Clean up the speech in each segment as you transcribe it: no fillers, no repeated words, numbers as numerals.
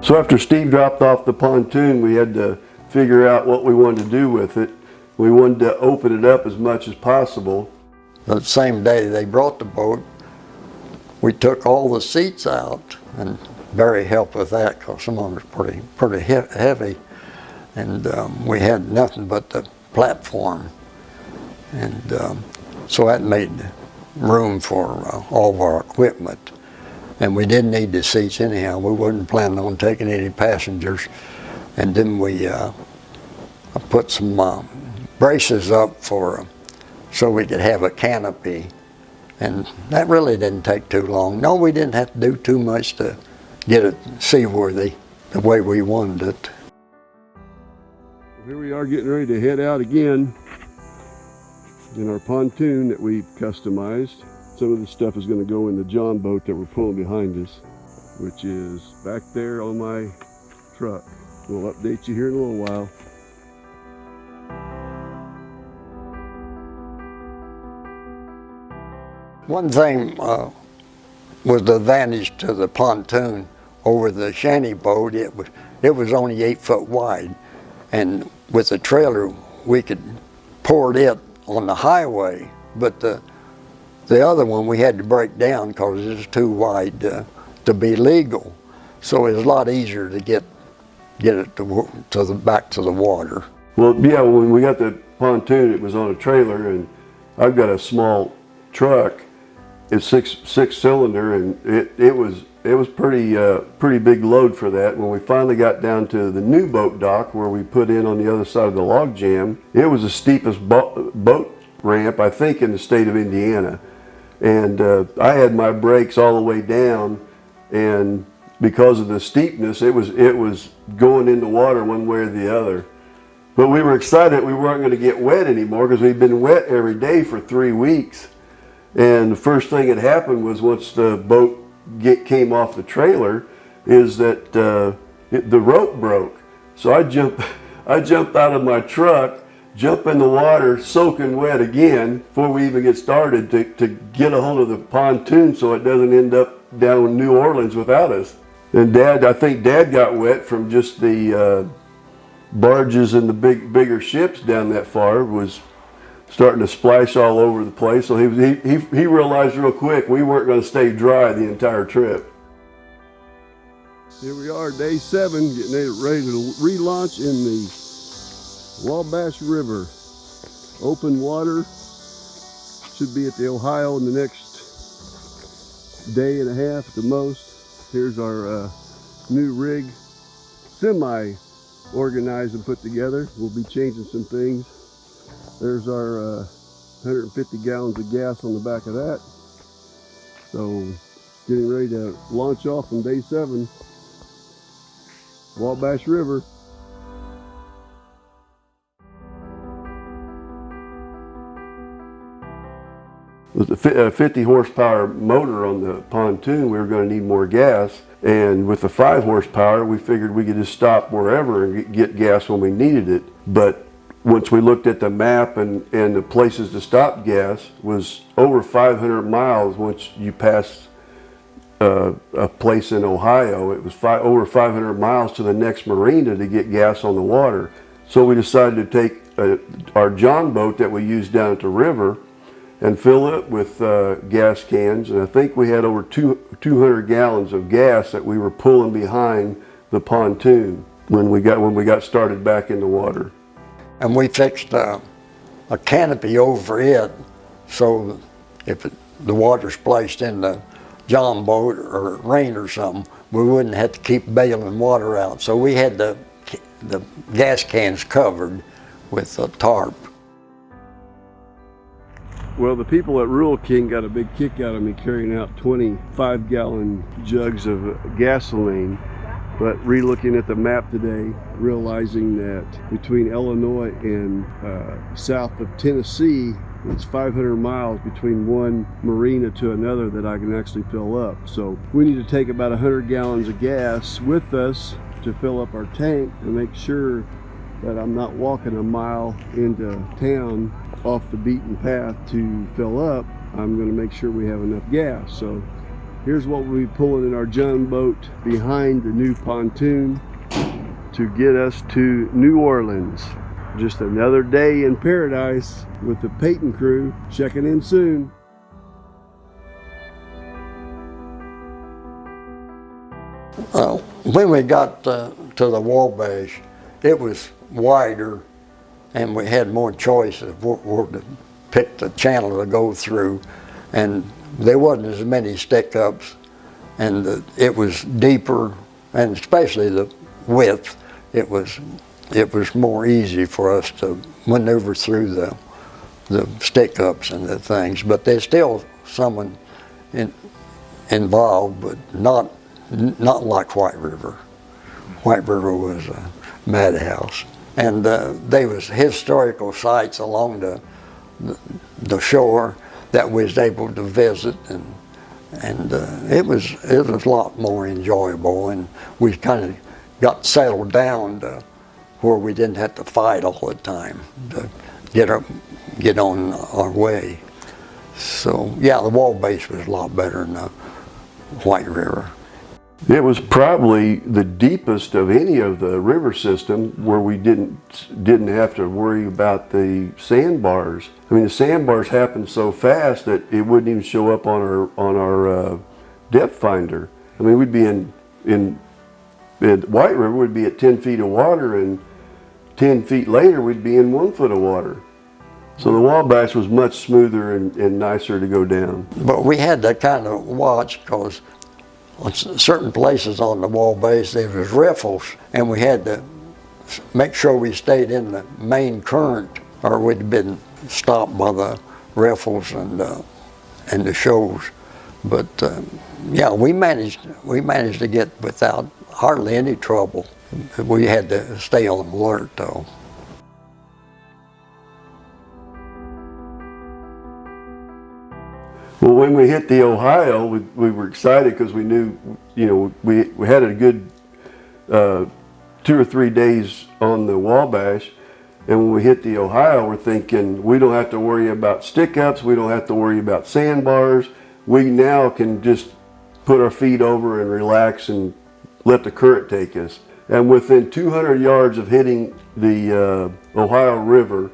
So after Steve dropped off the pontoon, we had to figure out what we wanted to do with it. We wanted to open it up as much as possible. The same day they brought the boat, we took all the seats out, and Barry helped with that because some of them was pretty heavy, and we had nothing but the platform, and so that made room for all of our equipment. And we didn't need the seats anyhow. We wasn't planning on taking any passengers. And then we put some braces up so we could have a canopy. And that really didn't take too long. No, we didn't have to do too much to get it seaworthy the way we wanted it. Here we are getting ready to head out again in our pontoon that we've customized. Some of the stuff is going to go in the John boat that we're pulling behind us, which is back there on my truck. We'll update you here in a little while. One thing was the advantage to the pontoon over the shanty boat. It was only 8 foot wide, and with the trailer we could port it on the highway, but the other one we had to break down because it was too wide to be legal. So it was a lot easier to get it back to the water. Well, yeah, when we got the pontoon, it was on a trailer, and I've got a small truck. It's six cylinder, and it was pretty big load for that. When we finally got down to the new boat dock where we put in on the other side of the log jam, it was the steepest boat ramp I think in the state of Indiana. And I had my brakes all the way down, and because of the steepness, it was going in the water one way or the other. But we were excited we weren't going to get wet anymore because we'd been wet every day for 3 weeks. And the first thing that happened was once the boat came off the trailer is that the rope broke. So I jumped out of my truck, jump in the water, soaking wet again before we even get started to get a hold of the pontoon so it doesn't end up down in New Orleans without us. And I think Dad got wet from just the barges and the bigger ships down that far, was starting to splash all over the place. So he realized real quick we weren't going to stay dry the entire trip. Here we are, day 7, getting ready to relaunch in the Wabash River. Open water. Should be at the Ohio in the next day and a half at the most. Here's our new rig, semi-organized and put together. We'll be changing some things. There's our 150 gallons of gas on the back of that. So getting ready to launch off on day 7, Wabash River. With a 50 horsepower motor on the pontoon, we were going to need more gas. And with the 5 horsepower, we figured we could just stop wherever and get gas when we needed it. But once we looked at the map and the places to stop gas, was over 500 miles once you pass a place in Ohio. It was over 500 miles to the next marina to get gas on the water. So we decided to take our John boat that we used down at the river and fill it with gas cans. And I think we had over 200 gallons of gas that we were pulling behind the pontoon when we got started back in the water. And we fixed a canopy over it, so if the water splashed in the John boat or rain or something, we wouldn't have to keep bailing water out. So we had the gas cans covered with a tarp. Well, the people at Rural King got a big kick out of me carrying out 25-gallon jugs of gasoline. But re-looking at the map today, realizing that between Illinois and south of Tennessee, it's 500 miles between one marina to another that I can actually fill up. So we need to take about 100 gallons of gas with us to fill up our tank and make sure that I'm not walking a mile into town off the beaten path to fill up. I'm going to make sure we have enough gas. So Here's what we'll be pulling in our John boat behind the new pontoon to get us to New Orleans. Just another day in paradise with the Peyton crew. Checking in soon. When we got to the Wabash, it was wider and we had more choice of where to pick the channel to go through, and there wasn't as many stick-ups, and it was deeper, and especially the width, it was more easy for us to maneuver through the stick-ups and the things, but there's still someone involved, but not like White River. White River was a madhouse. And there was historical sites along the shore that we was able to visit, and it was a lot more enjoyable, and we kind of got settled down to where we didn't have to fight all the time to get on our way. So yeah, the Wabash was a lot better than the White River. It was probably the deepest of any of the river system where we didn't have to worry about the sandbars. I mean, the sandbars happened so fast that it wouldn't even show up on our depth finder. I mean, we'd be in White River, we'd be at 10 feet of water, and 10 feet later we'd be in 1 foot of water. So the Wabash was much smoother and nicer to go down. But we had to kind of watch, because on certain places on the Wabash there was riffles, and we had to make sure we stayed in the main current, or we'd have been stopped by the riffles and the shoals. But yeah, we managed to get without hardly any trouble. We had to stay on alert though. Well, when we hit the Ohio, we were excited because we knew, we had a good 2 or 3 days on the Wabash, and when we hit the Ohio, we're thinking we don't have to worry about stick-ups, we don't have to worry about sandbars. We now can just put our feet over and relax and let the current take us. And within 200 yards of hitting the Ohio River,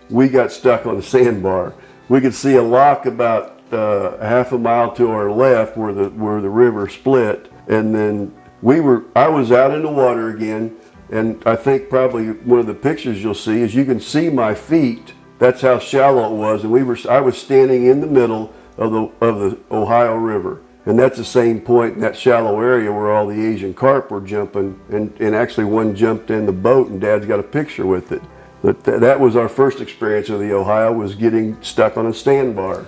we got stuck on a sandbar. We could see a lock about half a mile to our left where the river split, and then I was out in the water again, and I think probably one of the pictures you'll see is you can see my feet. That's how shallow it was, and I was standing in the middle of the Ohio River, and that's the same point in that shallow area where all the Asian carp were jumping, and actually one jumped in the boat, and Dad's got a picture with it. But that was our first experience of the Ohio, was getting stuck on a sandbar.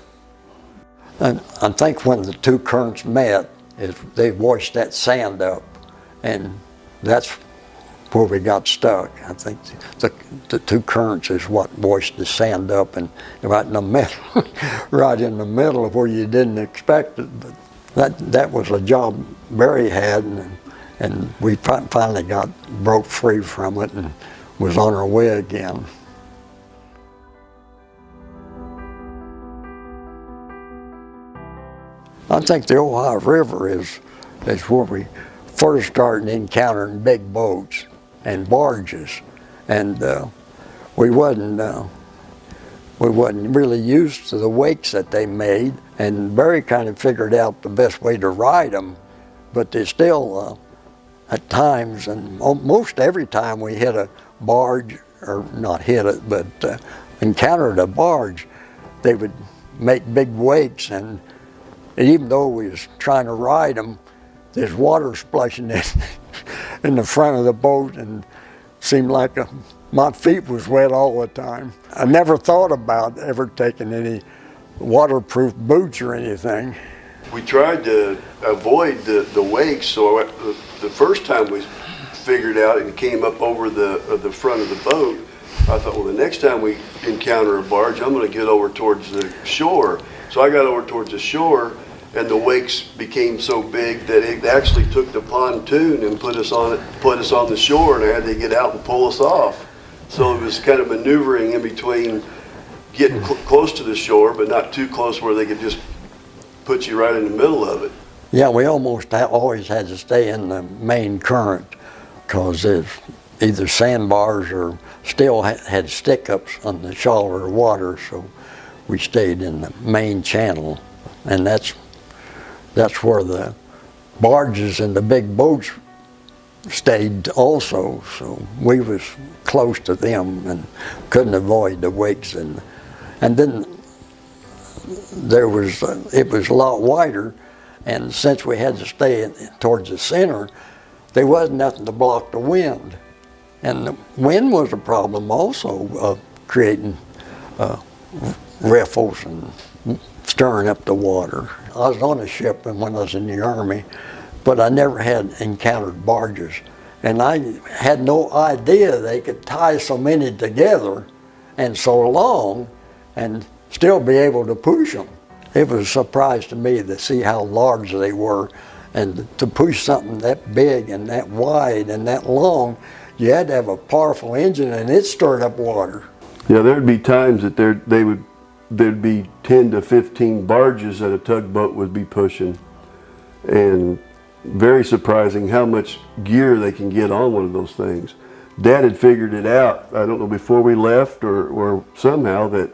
And I think when the two currents met, they washed that sand up, and that's where we got stuck. I think the two currents is what washed the sand up, and right in the middle, right in the middle of where you didn't expect it. But that was a job Barry had, and we finally broke free from it and was on our way again. I think the Ohio River is where we first started encountering big boats and barges, and we wasn't really used to the wakes that they made, and Barry kind of figured out the best way to ride them, but they still at times, and most every time we hit a barge, or not hit it, but encountered a barge, they would make big wakes, and even though we was trying to ride them, there's water splashing in the front of the boat, and seemed like my feet was wet all the time. I never thought about ever taking any waterproof boots or anything. We tried to avoid the wakes, so the first time we figured out and came up over the front of the boat, I thought, well, the next time we encounter a barge, I'm going to get over towards the shore. So I got over towards the shore, and the wakes became so big that it actually took the pontoon and put us on the shore, and I had to get out and pull us off. So it was kind of maneuvering in between getting close to the shore, but not too close where they could just put you right in the middle of it. Yeah, we almost always had to stay in the main current because if either sandbars or still had stick-ups on the shallower water, so we stayed in the main channel, and that's where the barges and the big boats stayed also. So we was close to them and couldn't avoid the wakes, and then there was it was a lot wider, and since we had to stay towards the center, there wasn't nothing to block the wind. And the wind was a problem also, creating riffles and stirring up the water. I was on a ship when I was in the Army, but I never had encountered barges. And I had no idea they could tie so many together and so long and still be able to push them. It was a surprise to me to see how large they were, and to push something that big and that wide and that long, you had to have a powerful engine, and it stirred up water. Yeah, there'd be times that there'd be 10 to 15 barges that a tugboat would be pushing, and very surprising how much gear they can get on one of those things. Dad had figured it out, I don't know, before we left or somehow, that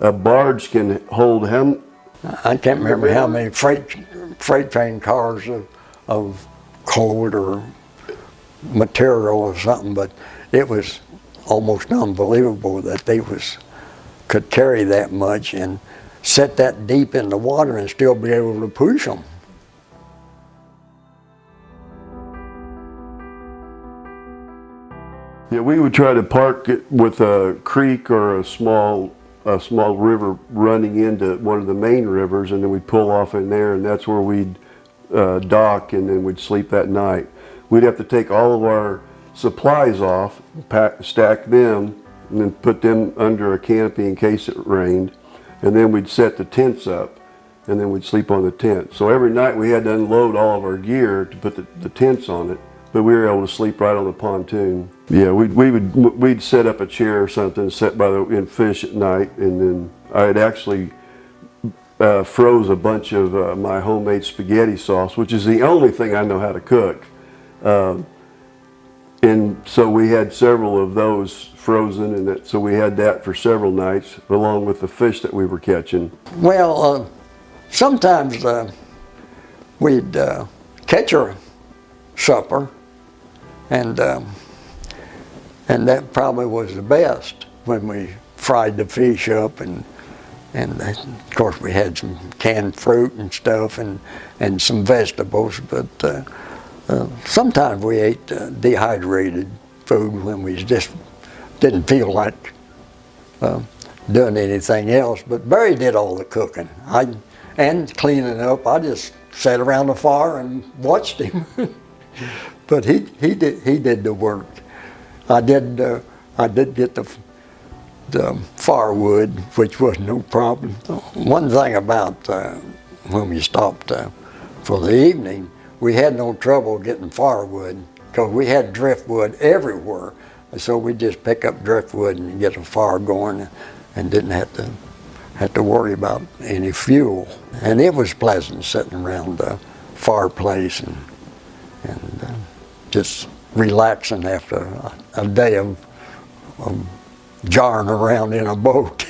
a barge can hold how. I can't remember how many freight train cars of coal or material or something, but it was almost unbelievable that they could carry that much and set that deep in the water and still be able to push them. Yeah, we would try to park it with a creek or a small river running into one of the main rivers, and then we'd pull off in there, and that's where we'd dock, and then we'd sleep that night. We'd have to take all of our supplies off, stack them, and then put them under a canopy in case it rained, and then we'd set the tents up, and then we'd sleep on the tent. So every night we had to unload all of our gear to put the tents on it, but we were able to sleep right on the pontoon. Yeah, we'd set up a chair or something, sit and fish at night, and then I had actually froze a bunch of my homemade spaghetti sauce, which is the only thing I know how to cook. And so we had several of those frozen, and so we had that for several nights, along with the fish that we were catching. Well, sometimes we'd catch our supper, and that probably was the best when we fried the fish up, and of course we had some canned fruit and stuff, and some vegetables, but sometimes we ate dehydrated food when we just didn't feel like doing anything else. But Barry did all the cooking and cleaning up. I just sat around the fire and watched him. But he did the work. I did get the firewood, which was no problem. One thing about when we stopped for the evening, we had no trouble getting firewood because we had driftwood everywhere. So we just pick up driftwood and get a fire going, and didn't have to worry about any fuel. And it was pleasant sitting around the fireplace and just relaxing after a day of jarring around in a boat.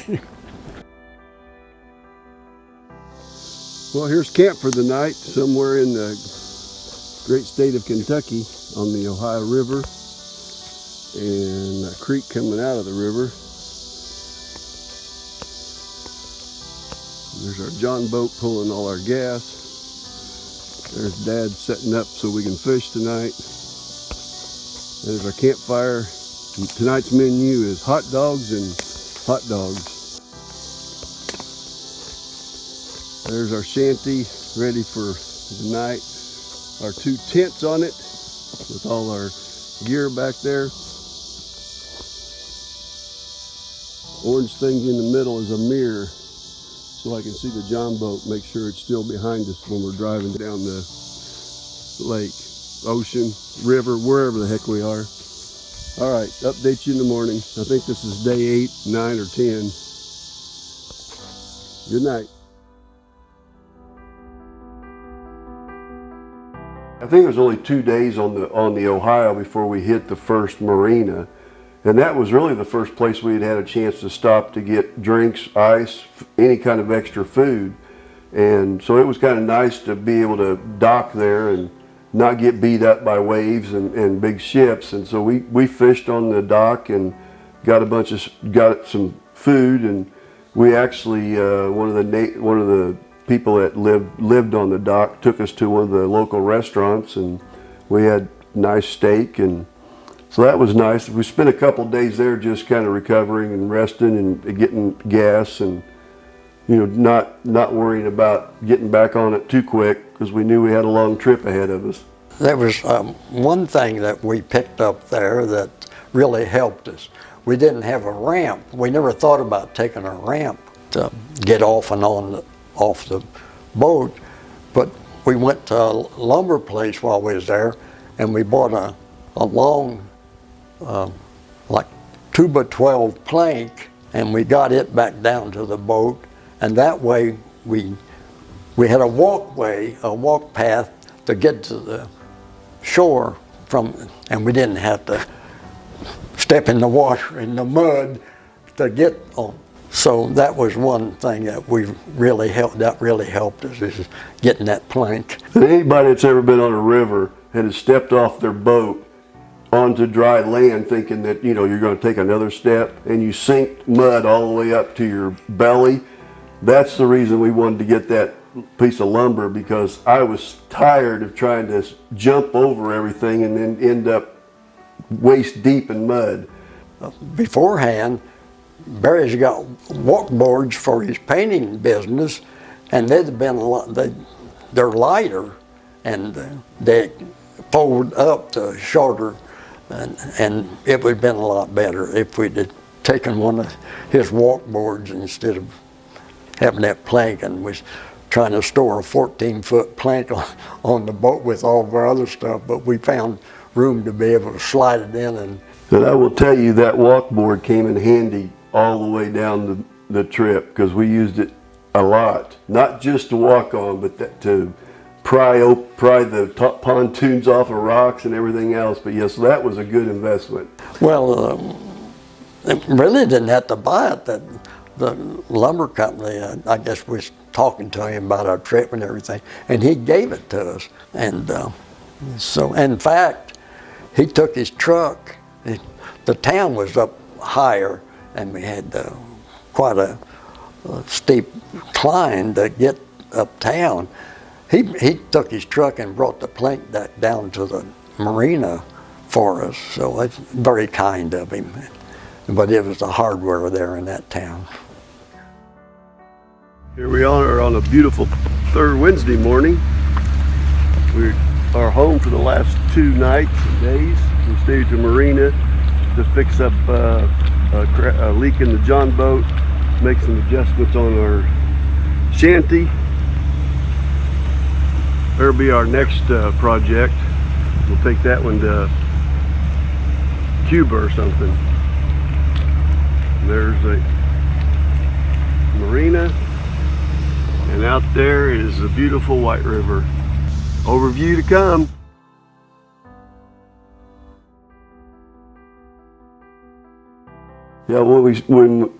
Well, here's camp for the night, somewhere in the great state of Kentucky on the Ohio River, and a creek coming out of the river. There's our John boat pulling all our gas. There's Dad setting up so we can fish tonight. There's our campfire. And tonight's menu is hot dogs and hot dogs. There's our shanty ready for the night. Our 2 tents on it with all our gear back there. Orange thing in the middle is a mirror, so I can see the John boat, make sure it's still behind us when we're driving down the lake, ocean, river, wherever the heck we are. All right, update you in the morning. I think this is day 8, 9, or 10. Good night. I think it was only 2 days on the Ohio before we hit the first marina. And that was really the first place we had a chance to stop to get drinks, ice, any kind of extra food. And so it was kind of nice to be able to dock there and not get beat up by waves and big ships. And so we fished on the dock and got some food. And we actually, one of the people that lived on the dock took us to one of the local restaurants, and we had nice steak, and so that was nice. We spent a couple days there just kind of recovering and resting and getting gas, and not worrying about getting back on it too quick because we knew we had a long trip ahead of us. There was one thing that we picked up there that really helped us. We didn't have a ramp. We never thought about taking a ramp to get off and on off the boat, but we went to a lumber place while we was there, and we bought a long like 2x12 plank, and we got it back down to the boat, and that way we had a walk path to get to the shore and we didn't have to step in the water, in the mud to get on. So that was one thing that really helped us, is getting that plank. And anybody that's ever been on a river and has stepped off their boat onto dry land thinking that you're going to take another step and you sink mud all the way up to your belly, that's the reason we wanted to get that piece of lumber, because I was tired of trying to jump over everything and then end up waist deep in mud. Beforehand, Barry's got walk boards for his painting business, and they'd been they're lighter, and they fold up to shorter, and it would have been a lot better if we'd have taken one of his walk boards instead of having that plank and was trying to store a 14-foot plank on the boat with all of our other stuff, but we found room to be able to slide it in. And I will tell you, that walk board came in handy all the way down the trip, because we used it a lot, not just to walk on, but to pry the pontoons off of rocks and everything else. But yes, that was a good investment. Well, really didn't have to buy it. The lumber company, I guess, was talking to him about our trip and everything, and he gave it to us. And so, in fact, he took his truck. The town was up higher, and we had quite a steep climb to get uptown. He took his truck and brought the plank down to the marina for us, so it's very kind of him. But it was the hardware there in that town. Here we are on a beautiful third Wednesday morning. We are home for the last 2 nights and days. We stayed at the marina to fix up a leak in the John boat, make some adjustments on our shanty. That'll be our next project. We'll take that one to Cuba or something. There's a marina, and out there is the beautiful White River. Overview to come. Yeah, when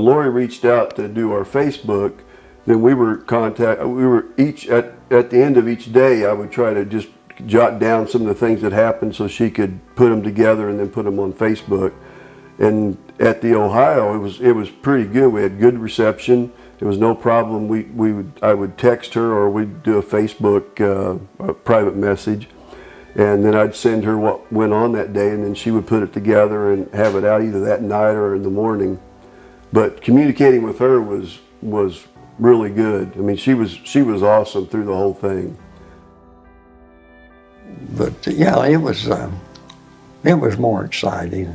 Lori reached out to do our Facebook, then we were each at the end of each day, I would try to just jot down some of the things that happened so she could put them together and then put them on Facebook. And at the Ohio, it was pretty good. We had good reception. There was no problem. I would text her, or we'd do a Facebook a private message, and then I'd send her what went on that day, and then she would put it together and have it out either that night or in the morning. But communicating with her was really good. I mean, she was awesome through the whole thing. But yeah, it was more exciting,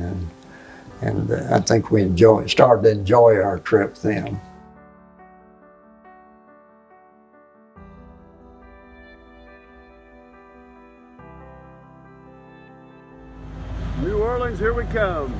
and I think we started to enjoy our trip then. New Orleans, here we come.